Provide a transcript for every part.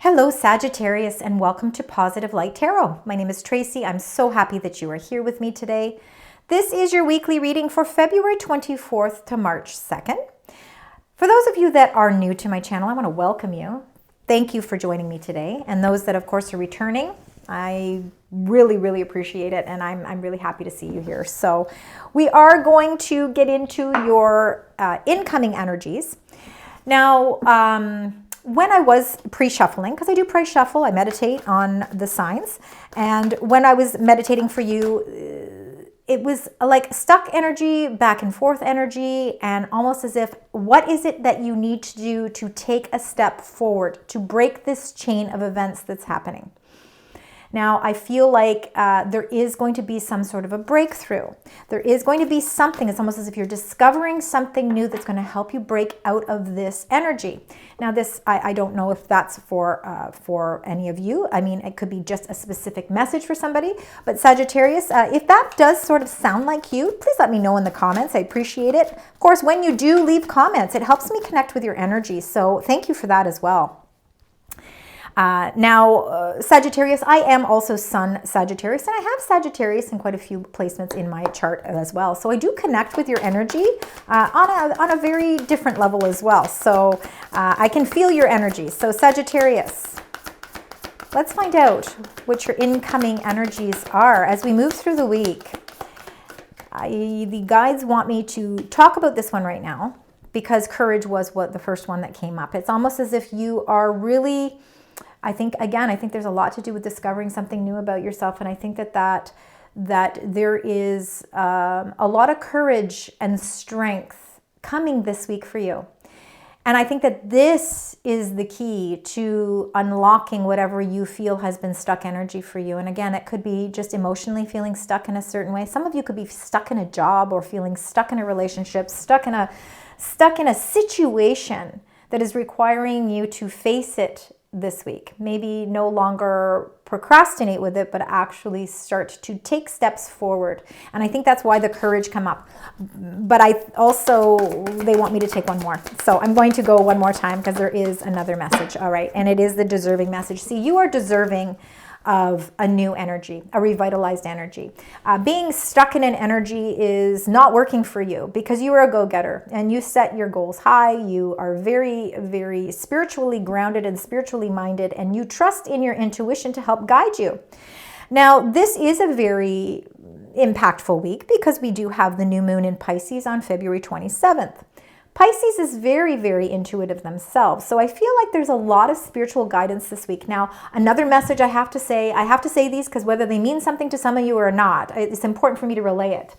Hello Sagittarius and welcome to Positive Light Tarot. My name is Tracy. I'm so happy that you are here with me today. This is your weekly reading for February 24th to March 2nd. For those of you that are new to my channel, I want to welcome you. Thank you for joining me today. And those that of course are returning, I really appreciate it, and I'm really happy to see you here. So we are going to get into your incoming energies. Now, when I was pre-shuffling, because I do pre-shuffle, I meditate on the signs, and when I was meditating for you, it was like stuck energy, back and forth energy, and almost as if, what is it that you need to do to take a step forward, to break this chain of events that's happening? Now, I feel like there is going to be some sort of a breakthrough. There is going to be something. It's almost as if you're discovering something new that's going to help you break out of this energy. Now, this, I don't know if that's for any of you. I mean, it could be just a specific message for somebody. But Sagittarius, if that does sort of sound like you, please let me know in the comments. I appreciate it. Of course, when you do leave comments, it helps me connect with your energy. So thank you for that as well. Sagittarius, I am also Sun Sagittarius, and I have Sagittarius in quite a few placements in my chart as well. So I do connect with your energy on a very different level as well. So I can feel your energy. So Sagittarius, let's find out what your incoming energies are as we move through the week. The guides want me to talk about this one right now because courage was the first one that came up. It's almost as if you are really... I think there's a lot to do with discovering something new about yourself. And I think that there is a lot of courage and strength coming this week for you. And I think that this is the key to unlocking whatever you feel has been stuck energy for you. And again, it could be just emotionally feeling stuck in a certain way. Some of you could be stuck in a job or feeling stuck in a relationship, stuck in a situation that is requiring you to face it this week. Maybe no longer procrastinate with it, but actually start to take steps forward. And I think that's why the courage come up. But they want me to take one more. So I'm going to go one more time because there is another message. All right. And it is the deserving message. See, you are deserving of a new energy, a revitalized energy. Being stuck in an energy is not working for you because you are a go-getter and you set your goals high. You are very spiritually grounded and spiritually minded, and you trust in your intuition to help guide you. Now, this is a very impactful week because we do have the new moon in Pisces on February 27th. Pisces is very intuitive themselves. So I feel like there's a lot of spiritual guidance this week. Now, another message I have to say these because whether they mean something to some of you or not, it's important for me to relay it.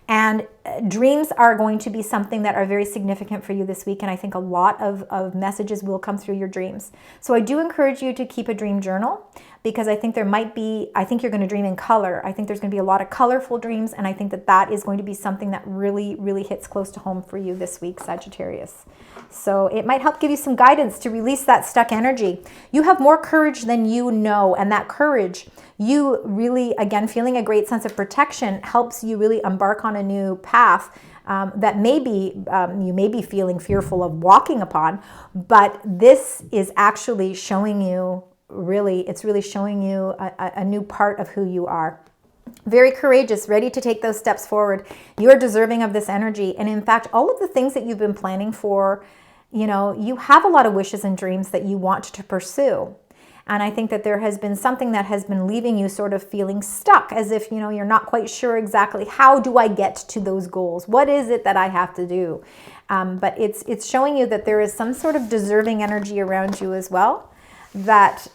And dreams are going to be something that are very significant for you this week. And I think a lot of messages will come through your dreams. So I do encourage you to keep a dream journal because I think you're going to dream in color. I think there's going to be a lot of colorful dreams. And I think that is going to be something that really hits close to home for you this week, Sagittarius. So it might help give you some guidance to release that stuck energy. You have more courage than you know. And that courage, you really, again, feeling a great sense of protection helps you really embark on a new path that maybe you may be feeling fearful of walking upon, but this is actually showing you it's really showing you a new part of who you are. Very courageous, ready to take those steps forward. You are deserving of this energy. And in fact, all of the things that you've been planning for, you have a lot of wishes and dreams that you want to pursue. And I think that there has been something that has been leaving you sort of feeling stuck, as if, you're not quite sure exactly how do I get to those goals? What is it that I have to do? But it's showing you that there is some sort of deserving energy around you as well, that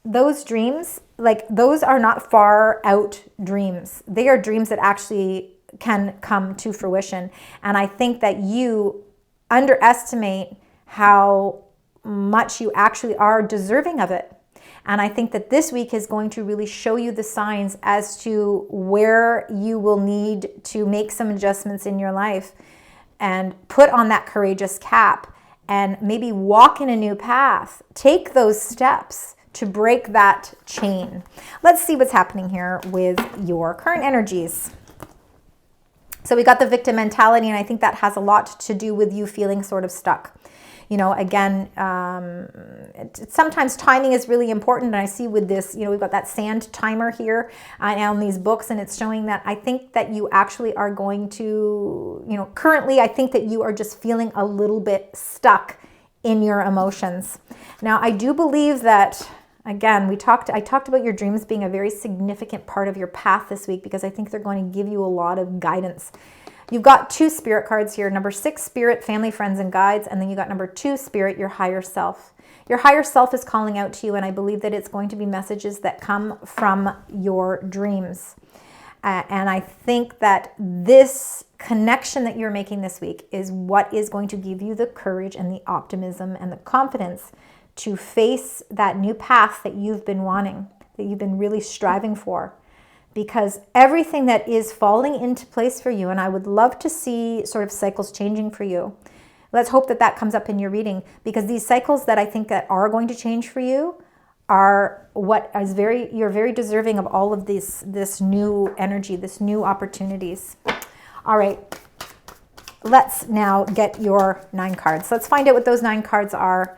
those dreams, those are not far out dreams. They are dreams that actually can come to fruition. And I think that you underestimate how much you actually are deserving of it. And I think that this week is going to really show you the signs as to where you will need to make some adjustments in your life and put on that courageous cap and maybe walk in a new path. Take those steps to break that chain. Let's see what's happening here with your current energies. So we got the victim mentality, and I think that has a lot to do with you feeling sort of stuck. You know, again, sometimes timing is really important. And I see with this, you know, we've got that sand timer here on these books, and it's showing that I think that you actually are going to, you know, currently I think that you are just feeling a little bit stuck in your emotions. Now, I do believe that, again, I talked about your dreams being a very significant part of your path this week, because I think they're going to give you a lot of guidance. You've got 2 spirit cards here. Number 6, spirit, family, friends, and guides. And then you got number 2, spirit, your higher self. Your higher self is calling out to you, and I believe that it's going to be messages that come from your dreams. And I think that this connection that you're making this week is what is going to give you the courage and the optimism and the confidence to face that new path that you've been wanting, that you've been really striving for. Because everything that is falling into place for you, and I would love to see sort of cycles changing for you. Let's hope that that comes up in your reading, because these cycles that I think that are going to change for you are what is you're very deserving of all of this new energy, this new opportunities. All right, let's now get your 9 cards. Let's find out what those 9 cards are,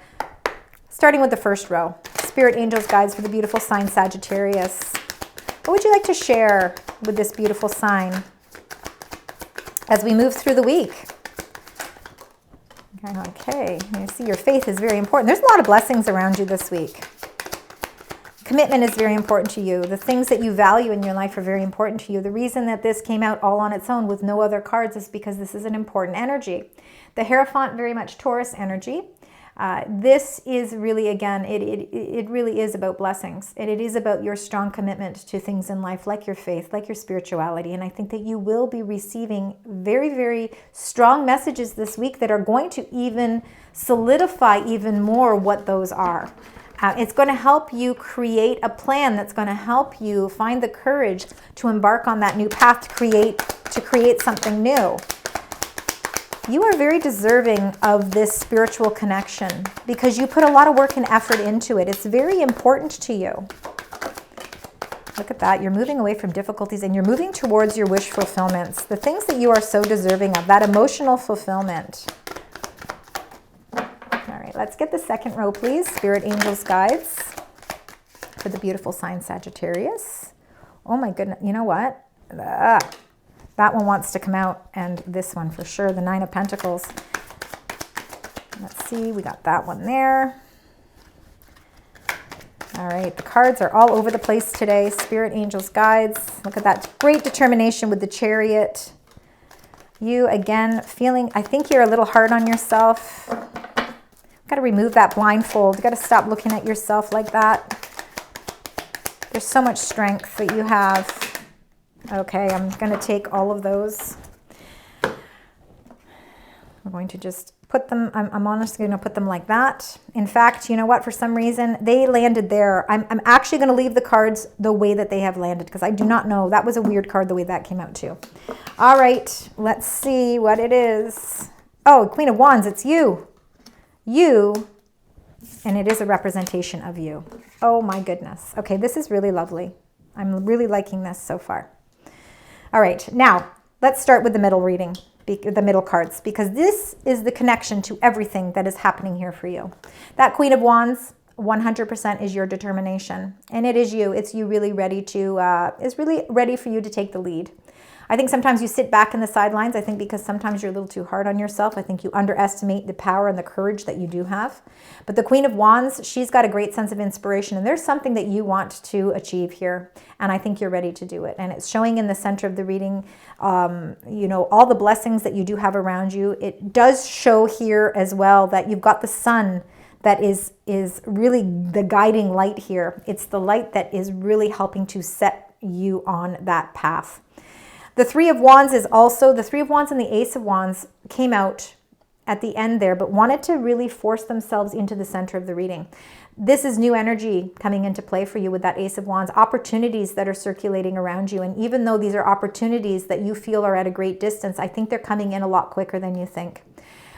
starting with the first row. Spirit, angels, guides for the beautiful sign Sagittarius. What would you like to share with this beautiful sign as we move through the week? Okay, you see your faith is very important. There's a lot of blessings around you this week. Commitment is very important to you. The things that you value in your life are very important to you. The reason that this came out all on its own with no other cards is because this is an important energy. The Hierophant, very much Taurus energy. This is really, again, it really is about blessings. And it is about your strong commitment to things in life, like your faith, like your spirituality. And I think that you will be receiving very, very strong messages this week that are going to even solidify even more what those are. It's going to help you create a plan that's going to help you find the courage to embark on that new path to create something new. You are very deserving of this spiritual connection because you put a lot of work and effort into it. It's very important to you. Look at that. You're moving away from difficulties and you're moving towards your wish fulfillments, the things that you are so deserving of, that emotional fulfillment. All right, let's get the second row, please. Spirit, angels, guides for the beautiful sign Sagittarius. Oh my goodness. You know what? That one wants to come out, and this one for sure, the 9 of Pentacles. Let's see, we got that one there. All right, the cards are all over the place today. Spirit, angels, guides. Look at that great determination with the Chariot. You, again, feeling, I think you're a little hard on yourself. Got to remove that blindfold. You got to stop looking at yourself like that. There's so much strength that you have. Okay, I'm going to take all of those. We're going to just put them, I'm honestly going to put them like that. In fact, you know what? For some reason, they landed there. I'm actually going to leave the cards the way that they have landed because I do not know. That was a weird card the way that came out too. All right, let's see what it is. Oh, Queen of Wands, it's you. You, and it is a representation of you. Oh my goodness. Okay, this is really lovely. I'm really liking this so far. All right, now let's start with the middle reading, the middle cards, because this is the connection to everything that is happening here for you. That Queen of Wands, 100% is your determination, and it is you. It's you really ready to, is really ready for you to take the lead. I think sometimes you sit back in the sidelines. I think because sometimes you're a little too hard on yourself. I think you underestimate the power and the courage that you do have. But the Queen of Wands, she's got a great sense of inspiration. And there's something that you want to achieve here. And I think you're ready to do it. And it's showing in the center of the reading, you know, all the blessings that you do have around you. It does show here as well that you've got the sun that is really the guiding light here. It's the light that is really helping to set you on that path. The Three of Wands is also, the Three of Wands and the Ace of Wands came out at the end there, but wanted to really force themselves into the center of the reading. This is new energy coming into play for you with that Ace of Wands, opportunities that are circulating around you. And even though these are opportunities that you feel are at a great distance, I think they're coming in a lot quicker than you think.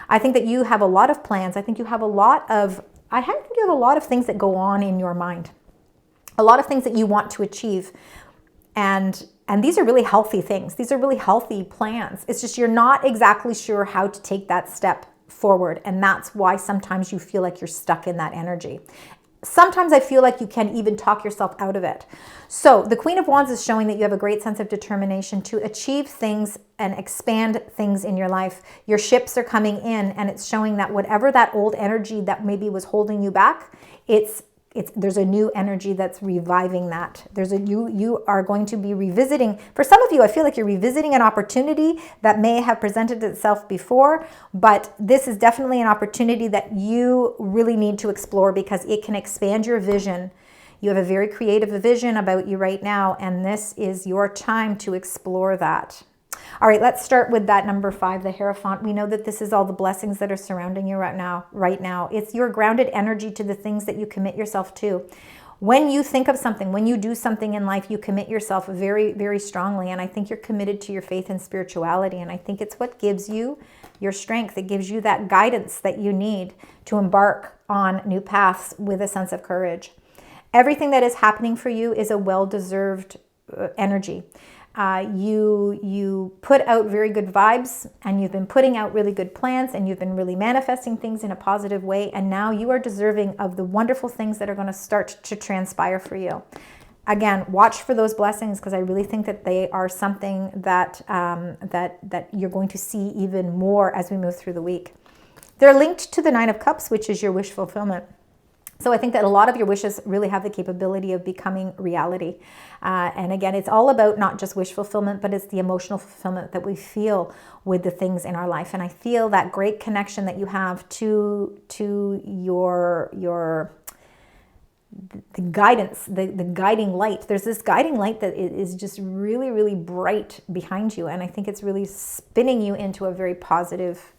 I think that you have a lot of plans. I think you have a lot of, things that go on in your mind. A lot of things that you want to achieve. And these are really healthy things. These are really healthy plans. It's just you're not exactly sure how to take that step forward. And that's why sometimes you feel like you're stuck in that energy. Sometimes I feel like you can even talk yourself out of it. So the Queen of Wands is showing that you have a great sense of determination to achieve things and expand things in your life. Your ships are coming in, and it's showing that whatever that old energy that maybe was holding you back, there's a new energy that's reviving that. You are going to be revisiting. For some of you, I feel like you're revisiting an opportunity that may have presented itself before, but this is definitely an opportunity that you really need to explore because it can expand your vision. You have a very creative vision about you right now, and this is your time to explore that. All right, let's start with that number 5, the Hierophant. We know that this is all the blessings that are surrounding you right now. It's your grounded energy to the things that you commit yourself to. When you think of something, when you do something in life, you commit yourself very, very strongly. And I think you're committed to your faith and spirituality. And I think it's what gives you your strength. It gives you that guidance that you need to embark on new paths with a sense of courage. Everything that is happening for you is a well-deserved energy. You put out very good vibes, and you've been putting out really good plans, and you've been really manifesting things in a positive way, and now you are deserving of the wonderful things that are going to start to transpire for you. Again, watch for those blessings, because I really think that they are something that that you're going to see even more as we move through the week. They're linked to the 9 of Cups, which is your wish fulfillment. So I think that a lot of your wishes really have the capability of becoming reality. And again, it's all about not just wish fulfillment, but it's the emotional fulfillment that we feel with the things in our life. And I feel that great connection that you have to the guidance, the guiding light. There's this guiding light that is just really, really bright behind you. And I think it's really spinning you into a very positive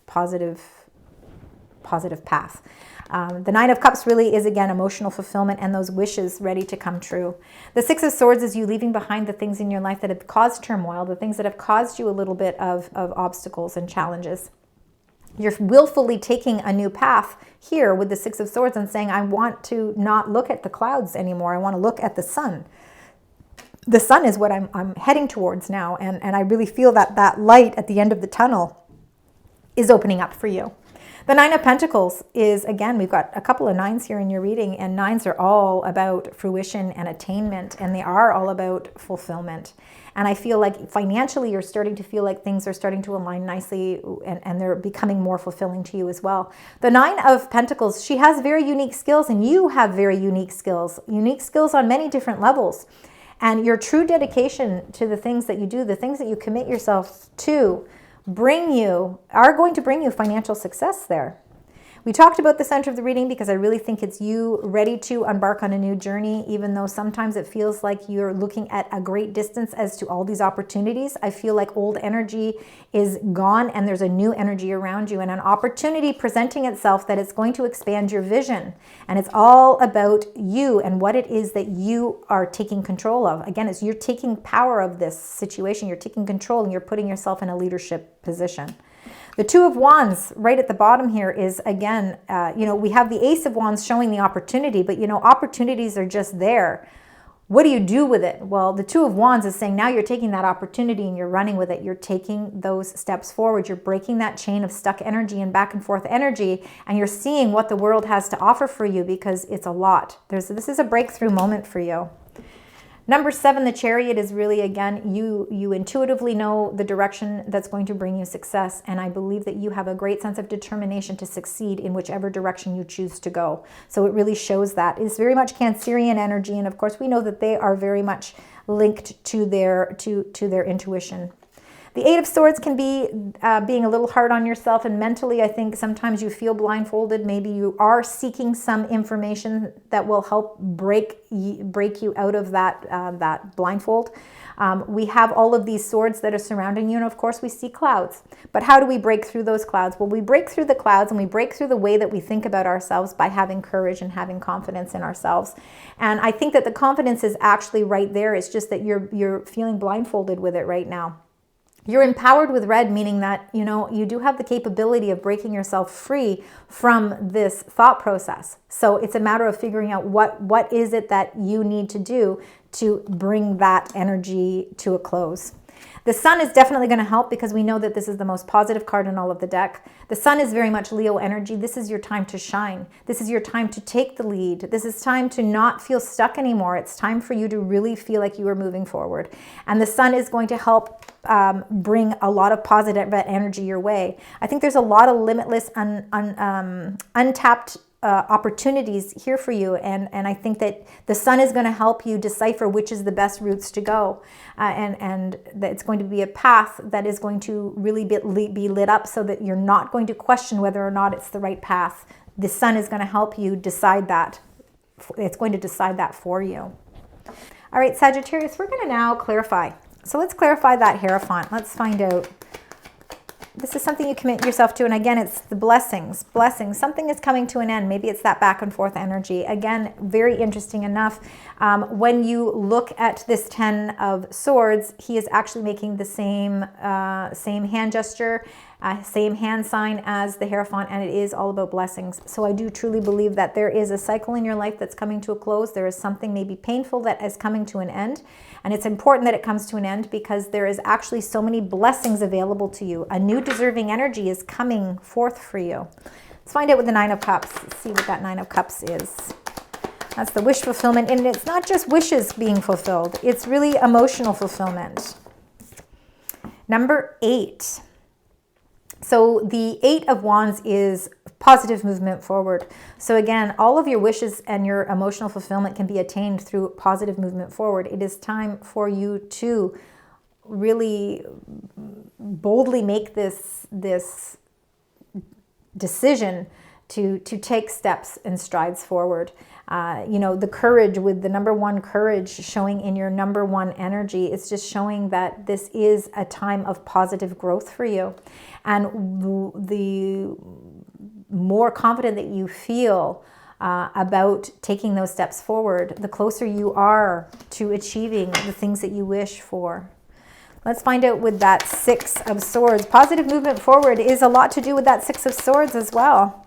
path. The 9 of Cups really is, again, emotional fulfillment and those wishes ready to come true. The 6 of Swords is you leaving behind the things in your life that have caused turmoil, the things that have caused you a little bit of obstacles and challenges. You're willfully taking a new path here with the 6 of Swords and saying, I want to not look at the clouds anymore. I want to look at the sun. The sun is what I'm heading towards now. And I really feel that that light at the end of the tunnel is opening up for you. The 9 of Pentacles is, again, we've got a couple of 9s here in your reading, and 9s are all about fruition and attainment, and they are all about fulfillment. And I feel like financially you're starting to feel like things are starting to align nicely, and they're becoming more fulfilling to you as well. The 9 of Pentacles, she has very unique skills, and you have very unique skills on many different levels. And your true dedication to the things that you do, the things that you commit yourself to, are going to bring you financial success there. We talked about the center of the reading because I really think it's you ready to embark on a new journey, even though sometimes it feels like you're looking at a great distance as to all these opportunities. I feel like old energy is gone and there's a new energy around you and an opportunity presenting itself that is going to expand your vision. And it's all about you and what it is that you are taking control of. Again, you're taking power of this situation. You're taking control and you're putting yourself in a leadership position. The 2 of Wands right at the bottom here is, again, we have the Ace of Wands showing the opportunity, but, opportunities are just there. What do you do with it? Well, the 2 of Wands is saying now you're taking that opportunity and you're running with it. You're taking those steps forward. You're breaking that chain of stuck energy and back and forth energy, and you're seeing what the world has to offer for you because it's a lot. This is a breakthrough moment for you. Number 7, the Chariot, is really, again, you intuitively know the direction that's going to bring you success. And I believe that you have a great sense of determination to succeed in whichever direction you choose to go. So it really shows that. It's very much Cancerian energy. And of course, we know that they are very much linked to their intuition. The 8 of Swords can be being a little hard on yourself, and mentally I think sometimes you feel blindfolded. Maybe you are seeking some information that will help break you out of that blindfold. We have all of these swords that are surrounding you, and of course we see clouds. But how do we break through those clouds? Well, we break through the clouds and we break through the way that we think about ourselves by having courage and having confidence in ourselves. And I think that the confidence is actually right there. It's just that you're feeling blindfolded with it right now. You're empowered with red, meaning that, you do have the capability of breaking yourself free from this thought process. So it's a matter of figuring out what is it that you need to do to bring that energy to a close. The Sun is definitely going to help because we know that this is the most positive card in all of the deck. The Sun is very much Leo energy. This is your time to shine. This is your time to take the lead. This is time to not feel stuck anymore. It's time for you to really feel like you are moving forward. And the Sun is going to help bring a lot of positive energy your way. I think there's a lot of limitless, untapped opportunities here for you, and I think that the Sun is going to help you decipher which is the best routes to go, and that it's going to be a path that is going to really be lit up so that you're not going to question whether or not it's the right path. The Sun is going to help you decide that. It's going to decide that for you. All right, Sagittarius, we're going to now clarify. So let's clarify that Hierophant. Let's find out. This is something you commit yourself to, and again, it's the blessings. Blessings. Something is coming to an end. Maybe it's that back and forth energy. Again, very interesting enough. When you look at this Ten of Swords, he is actually making the same hand gesture, same hand sign as the Hierophant, and it is all about blessings. So I do truly believe that there is a cycle in your life that's coming to a close. There is something maybe painful that is coming to an end, and it's important that it comes to an end because there is actually so many blessings available to you. A new deserving energy is coming forth for you. Let's find out what the Nine of Cups. Let's see what that Nine of Cups is. That's the wish fulfillment, and it's not just wishes being fulfilled. It's really emotional fulfillment. Number 8. So the 8 of Wands is positive movement forward. So again, all of your wishes and your emotional fulfillment can be attained through positive movement forward. It is time for you to really boldly make this decision to take steps and strides forward. You know, the courage, with the number 1 courage showing in your number 1 energy, it's just showing that this is a time of positive growth for you. And the more confident that you feel about taking those steps forward, the closer you are to achieving the things that you wish for. Let's find out with that Six of Swords. Positive movement forward is a lot to do with that Six of Swords as well.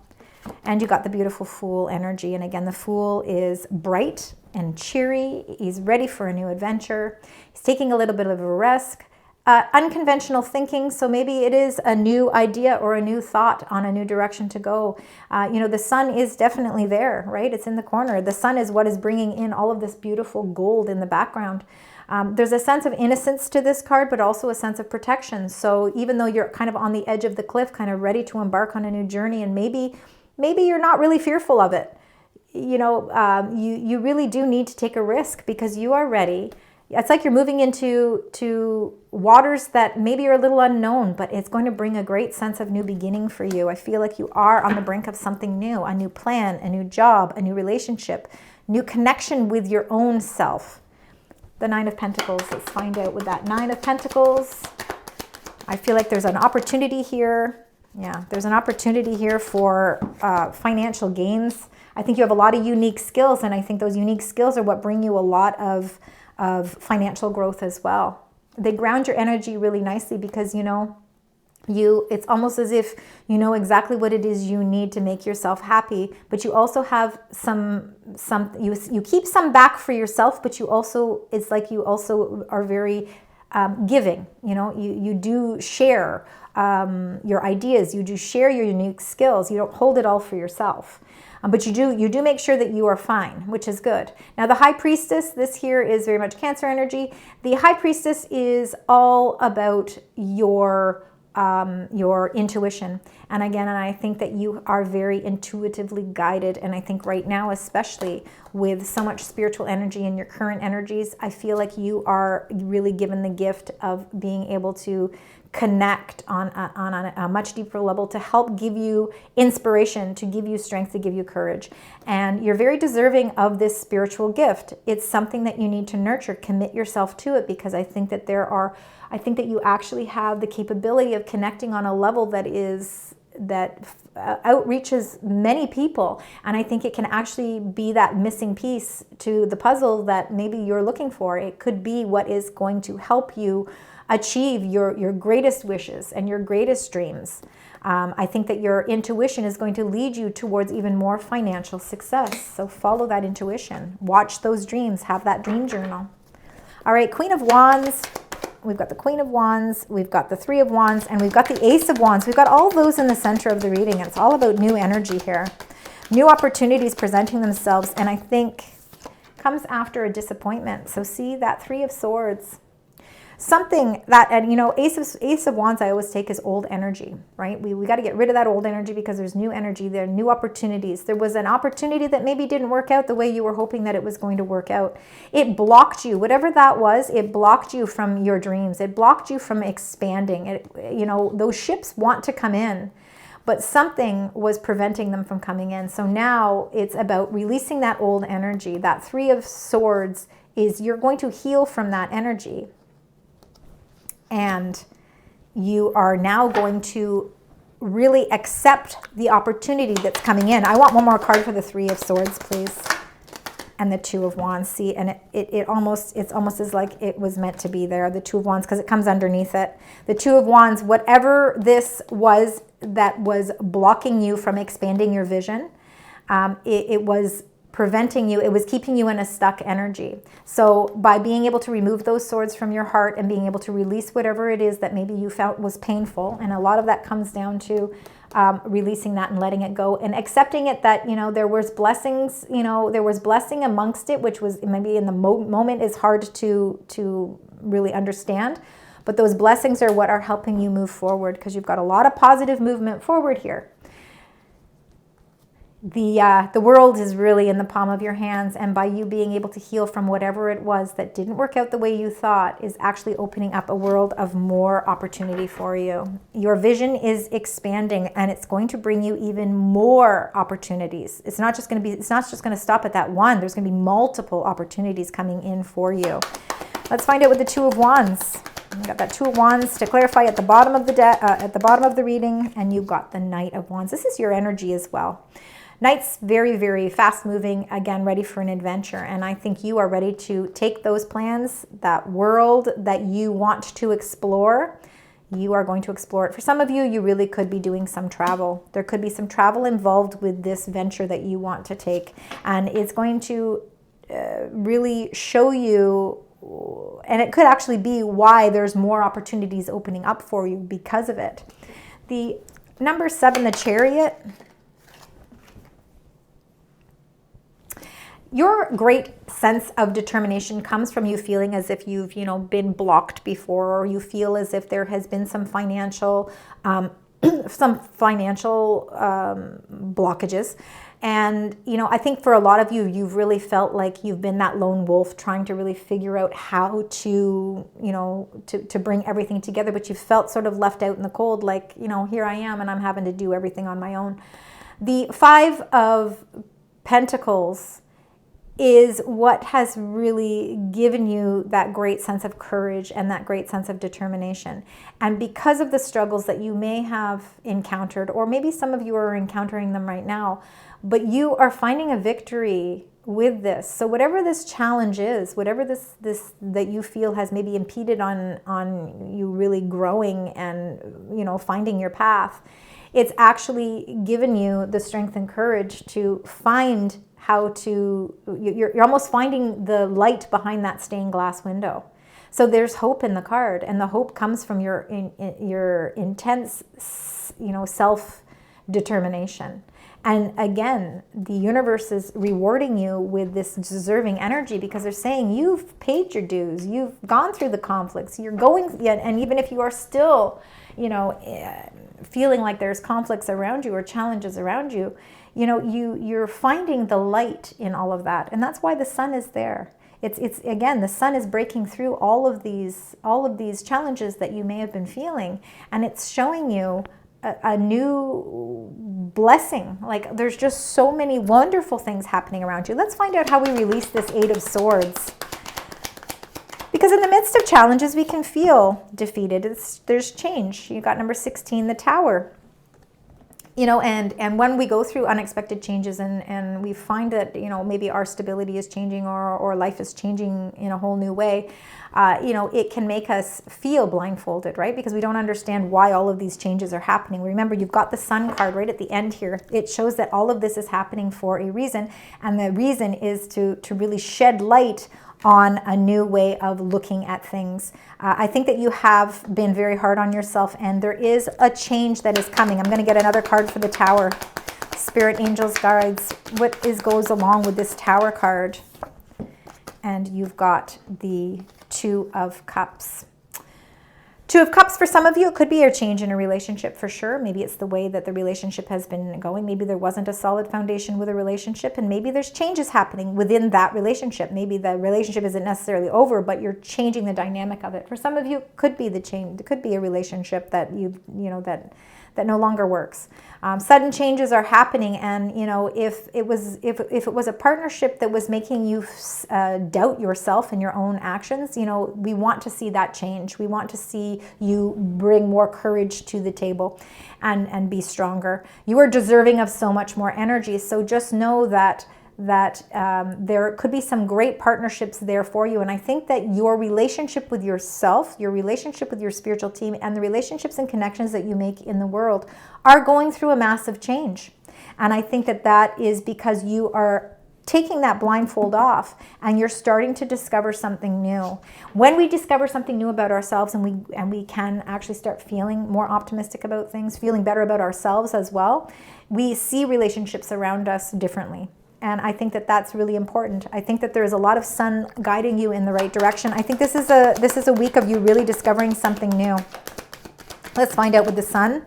And you got the beautiful Fool energy. And again, the Fool is bright and cheery. He's ready for a new adventure. He's taking a little bit of a risk. Unconventional thinking, so maybe it is a new idea or a new thought on a new direction to go. You know, the Sun is definitely there, right? It's in the corner. The Sun is what is bringing in all of this beautiful gold in the background. There's a sense of innocence to this card, but also a sense of protection. So even though you're kind of on the edge of the cliff, kind of ready to embark on a new journey, and maybe you're not really fearful of it. You know, you really do need to take a risk because you are ready. It's like you're moving into waters that maybe are a little unknown, but it's going to bring a great sense of new beginning for you. I feel like you are on the brink of something new, a new plan, a new job, a new relationship, new connection with your own self. The Nine of Pentacles. Let's find out with that Nine of Pentacles. I feel like there's an opportunity here. Yeah, there's an opportunity here for financial gains. I think you have a lot of unique skills, and I think those unique skills are what bring you a lot of financial growth as well. They ground your energy really nicely because, you know, it's almost as if you know exactly what it is you need to make yourself happy, but you also have you keep some back for yourself, but you also, it's like you also are very giving. You know, you do share your ideas, you do share your unique skills. You don't hold it all for yourself. But you do make sure that you are fine, which is good. Now, the High Priestess, this here is very much Cancer energy. The High Priestess is all about your intuition. And again, I think that you are very intuitively guided. And I think right now, especially with so much spiritual energy in your current energies, I feel like you are really given the gift of being able to connect on a much deeper level to help give you inspiration, to give you strength, to give you courage. And you're very deserving of this spiritual gift. It's something that you need to nurture. Commit yourself to it, because I think that I think that you actually have the capability of connecting on a level that outreaches many people. And I think it can actually be that missing piece to the puzzle that maybe you're looking for. It could be what is going to help you achieve your greatest wishes and your greatest dreams. I think that your intuition is going to lead you towards even more financial success. So follow that intuition. Watch those dreams. Have that dream journal. All right, Queen of Wands. we've got the Queen of Wands, we've got the Three of Wands, and we've got the Ace of Wands. We've got all those in the center of the reading. It's all about new energy here. New opportunities presenting themselves, and I think comes after a disappointment. So see that Three of Swords. Something that, and you know, Ace of Wands I always take as old energy, right? We got to get rid of that old energy because there's new energy there, new opportunities. There was an opportunity that maybe didn't work out the way you were hoping that it was going to work out. It blocked you, whatever that was, it blocked you from your dreams. It blocked you from expanding. It, you know, those ships want to come in, but something was preventing them from coming in. So now it's about releasing that old energy. That Three of Swords is you're going to heal from that energy. And you are now going to really accept the opportunity that's coming in. I want one more card for the Three of Swords, please. And the Two of Wands. See, and it's almost as like it was meant to be there, the Two of Wands, because it comes underneath it. The Two of Wands, whatever this was that was blocking you from expanding your vision, it was preventing you, it was keeping you in a stuck energy. So by being able to remove those swords from your heart and being able to release whatever it is that maybe you felt was painful, and a lot of that comes down to releasing that and letting it go and accepting it that, you know, there was blessings, you know, there was blessing amongst it, which was maybe in the moment is hard to really understand. But those blessings are what are helping you move forward, because you've got a lot of positive movement forward here. The world is really in the palm of your hands, and by you being able to heal from whatever it was that didn't work out the way you thought is actually opening up a world of more opportunity for you. Your vision is expanding, and it's going to bring you even more opportunities. It's not just going to stop at that one. There's going to be multiple opportunities coming in for you. Let's find out with the Two of Wands. You got that Two of Wands to clarify at the bottom of the reading, and you've got the Knight of Wands. This is your energy as well. Knight's very, very fast moving, again, ready for an adventure. And I think you are ready to take those plans, that world that you want to explore, you are going to explore it. For some of you, you really could be doing some travel. There could be some travel involved with this venture that you want to take. And it's going to really show you, and it could actually be why there's more opportunities opening up for you because of it. The number 7, the Chariot. Your great sense of determination comes from you feeling as if you've, you know, been blocked before, or you feel as if there has been some financial blockages. And, you know, I think for a lot of you, you've really felt like you've been that lone wolf trying to really figure out how to, you know, to bring everything together, but you felt sort of left out in the cold, like, you know, here I am and I'm having to do everything on my own. The Five of Pentacles is what has really given you that great sense of courage and that great sense of determination. And because of the struggles that you may have encountered, or maybe some of you are encountering them right now, but you are finding a victory with this. So whatever this challenge is, whatever this that you feel has maybe impeded on you really growing and, you know, finding your path, it's actually given you the strength and courage to find how to, you're almost finding the light behind that stained glass window. So there's hope in the card, and the hope comes from your intense, you know, self-determination. And again, the universe is rewarding you with this deserving energy, because they're saying you've paid your dues, you've gone through the conflicts, you're going, and even if you are still, you know, feeling like there's conflicts around you or challenges around you, you know, you're finding the light in all of that. And that's why the sun is there. It's again, the sun is breaking through all of these challenges that you may have been feeling, and it's showing you a new blessing. Like, there's just so many wonderful things happening around you. Let's find out how we release this Eight of Swords. Because in the midst of challenges, we can feel defeated. There's change. You got number 16, the Tower. You know, and when we go through unexpected changes and we find that, you know, maybe our stability is changing or life is changing in a whole new way, you know, it can make us feel blindfolded, right? Because we don't understand why all of these changes are happening. Remember, you've got the Sun card right at the end here. It shows that all of this is happening for a reason, and the reason is to really shed light on a new way of looking at things. I think that you have been very hard on yourself, and there is a change that is coming. I'm going to get another card for the Tower. Spirit, angels, guides, what goes along with this Tower card? And you've got the Two of Cups. Two of Cups, for some of you, it could be a change in a relationship for sure. Maybe it's the way that the relationship has been going. Maybe there wasn't a solid foundation with a relationship, and maybe there's changes happening within that relationship. Maybe the relationship isn't necessarily over, but you're changing the dynamic of it. For some of you, it could be the change. It could be a relationship that that no longer works. Sudden changes are happening, and if it was a partnership that was making you doubt yourself and your own actions, we want to see that change. We want to see you bring more courage to the table and be stronger. You are deserving of so much more energy. So just know that there could be some great partnerships there for you. And I think that your relationship with yourself, your relationship with your spiritual team, and the relationships and connections that you make in the world are going through a massive change. And I think that is because you are taking that blindfold off and you're starting to discover something new. When we discover something new about ourselves, and we can actually start feeling more optimistic about things, feeling better about ourselves as well, we see relationships around us differently. And I think that that's really important. I think that there is a lot of sun guiding you in the right direction. I think this is a week of you really discovering something new. Let's find out with the sun.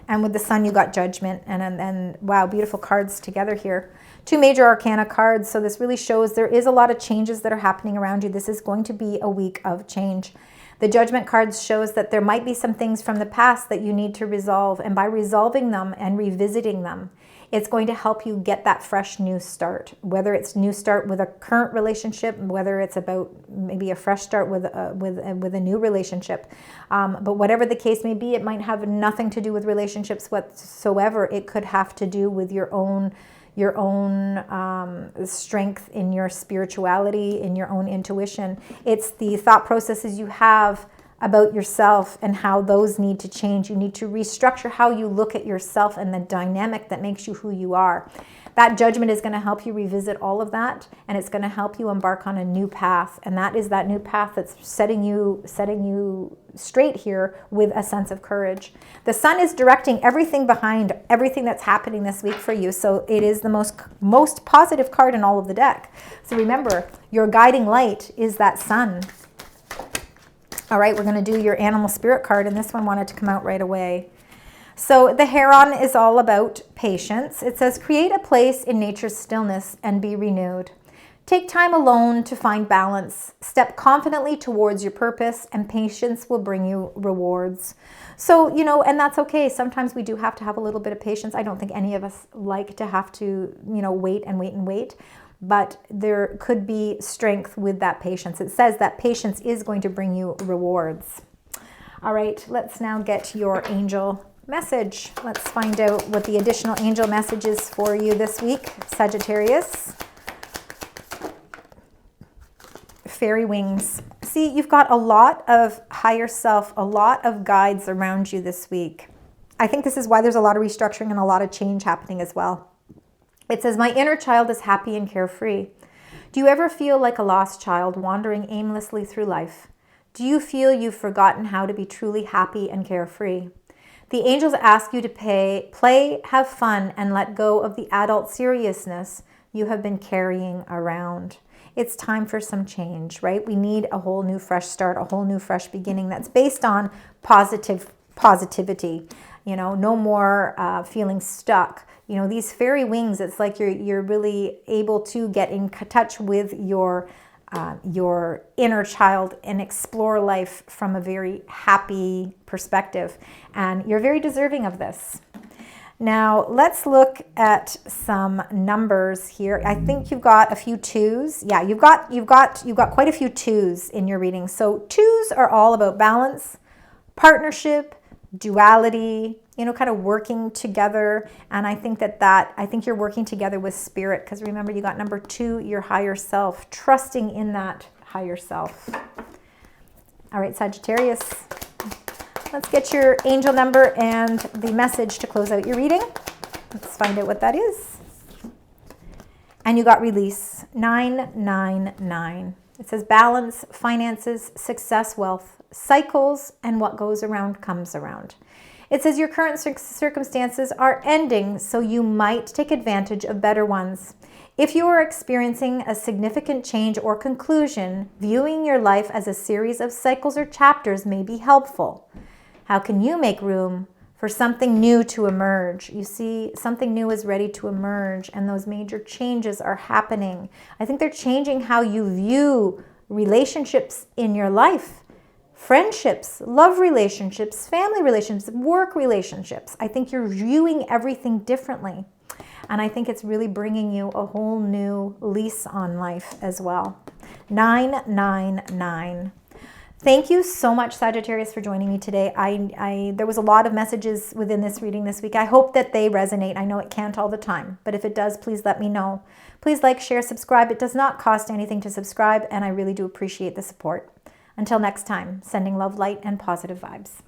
And with the sun, you got Judgment. And wow, beautiful cards together here. Two major arcana cards. So this really shows there is a lot of changes that are happening around you. This is going to be a week of change. The Judgment cards shows that there might be some things from the past that you need to resolve. And by resolving them and revisiting them, it's going to help you get that fresh new start, whether it's new start with a current relationship, whether it's about maybe a fresh start with a new relationship. But whatever the case may be, it might have nothing to do with relationships whatsoever. It could have to do with your own strength in your spirituality, in your own intuition. It's the thought processes you have about yourself and how those need to change. You need to restructure how you look at yourself and the dynamic that makes you who you are. That Judgment is going to help you revisit all of that, and it's going to help you embark on a new path. And that is that new path that's setting you straight here with a sense of courage. The sun is directing everything behind everything that's happening this week for you. So it is the most positive card in all of the deck. So remember, your guiding light is that sun. All right, we're going to do your animal spirit card, and this one wanted to come out right away. So the heron is all about patience. It says, create a place in nature's stillness and be renewed. Take time alone to find balance. Step confidently towards your purpose, and patience will bring you rewards. So, and that's okay. Sometimes we do have to have a little bit of patience. I don't think any of us like to have to, wait and wait and wait. But there could be strength with that patience. It says that patience is going to bring you rewards. All right, let's now get your angel message. Let's find out what the additional angel message is for you this week, Sagittarius. Fairy wings. See, you've got a lot of higher self, a lot of guides around you this week. I think this is why there's a lot of restructuring and a lot of change happening as well. It says, my inner child is happy and carefree. Do you ever feel like a lost child wandering aimlessly through life? Do you feel you've forgotten how to be truly happy and carefree? The angels ask you to play, have fun, and let go of the adult seriousness you have been carrying around. It's time for some change, right? We need a whole new fresh start, a whole new fresh beginning that's based on positivity. No more feeling stuck. These fairy wings, it's like you're really able to get in touch with your inner child and explore life from a very happy perspective. And you're very deserving of this. Now, let's look at some numbers here. I think you've got a few twos. Yeah, you've got quite a few twos in your reading. So twos are all about balance, partnership, duality, kind of working together. And I think I think you're working together with spirit, because remember, you got number 2, your higher self, trusting in that higher self. All right, Sagittarius, let's get your angel number and the message to close out your reading. Let's find out what that is. And you got release, 999. It says balance, finances, success, wealth, cycles, and what goes around comes around. It says your current circumstances are ending, so you might take advantage of better ones. If you are experiencing a significant change or conclusion, viewing your life as a series of cycles or chapters may be helpful. How can you make room for something new to emerge? You see, something new is ready to emerge, and those major changes are happening. I think they're changing how you view relationships in your life. Friendships, love relationships, family relationships, work relationships. I think you're viewing everything differently. And I think it's really bringing you a whole new lease on life as well. 999. Thank you so much, Sagittarius, for joining me today. There was a lot of messages within this reading this week. I hope that they resonate. I know it can't all the time, but if it does, please let me know. Please like, share, subscribe. It does not cost anything to subscribe, and I really do appreciate the support. Until next time, sending love, light, and positive vibes.